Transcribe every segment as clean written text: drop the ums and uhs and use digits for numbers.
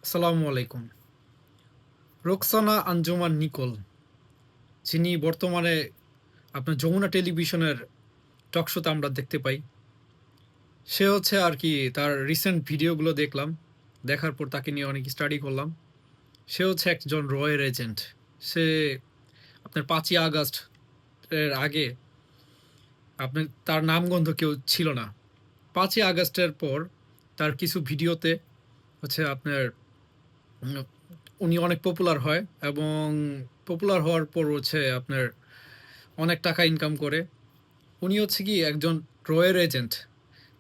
আসসালামু আলাইকুম। রোকসানা আঞ্জুমান নিকোল, যিনি বর্তমানে আপনার যমুনা টেলিভিশনের টক শোতে আমরা দেখতে পাই। সে হচ্ছে আরকি তার রিসেন্ট ভিডিওগুলো দেখলাম। দেখার পর তাকে নিয়ে অনেক স্টাডি করলাম। সে হচ্ছে একজন রয়ের এজেন্ট। সে আপনার ৫ই আগস্ট এর আগে আপনার তার নামগন্ধ কেউ ছিল না। ৫ই আগস্টের পর তার কিছু ভিডিওতে হচ্ছে আপনার উম উনি অনেক পপুলার হয় এবং পপুলার হওয়ার পর হচ্ছে আপনার অনেক টাকা ইনকাম করে। উনি হচ্ছে কি একজন রয়ের এজেন্ট।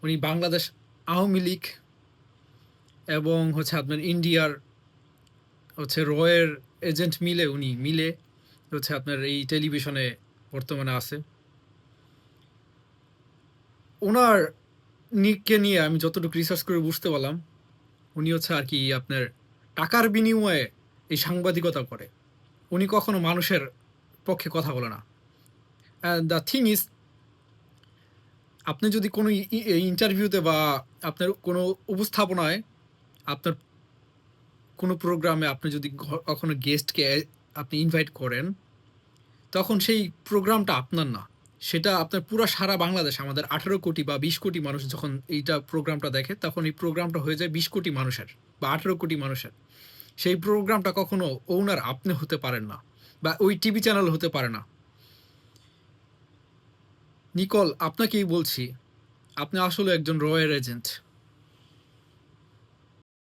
উনি বাংলাদেশ আওয়ামী লীগ এবং হচ্ছে আপনার ইন্ডিয়ার হচ্ছে রয়ের এজেন্ট মিলে হচ্ছে আপনার এই টেলিভিশনে বর্তমানে আছে। উনার নিককে নিয়ে আমি যতটুকু রিসার্চ করে বুঝতে পারলাম, উনি হচ্ছে আর কি আপনার টাকার বিনিময়ে এই সাংবাদিকতা করে। উনি কখনো মানুষের পক্ষে কথা বলে না। দ্য থিং ইজ, আপনি যদি কোনো ইন্টারভিউতে বা আপনার কোনো উপস্থাপনায় আপনার কোনো প্রোগ্রামে আপনি যদি কখনো গেস্টকে আপনি ইনভাইট করেন, তখন সেই প্রোগ্রামটা আপনার না। সেটা আপনার পুরা সারা বাংলাদেশ আমাদের ১৮ কোটি বা ২০ কোটি মানুষ যখন এইটা প্রোগ্রামটা দেখে, তখন এই প্রোগ্রামটা হয়ে যায় ২০ কোটি মানুষের বা ১৮ কোটি মানুষের। সেই প্রোগ্রামটা কখনো ওনার আপনি হতে পারেন না বা ওই টিভি চ্যানেল হতে পারে না। নিকোল, আপনাকেই বলছি, আপনি আসলে একজন রয়ের এজেন্ট।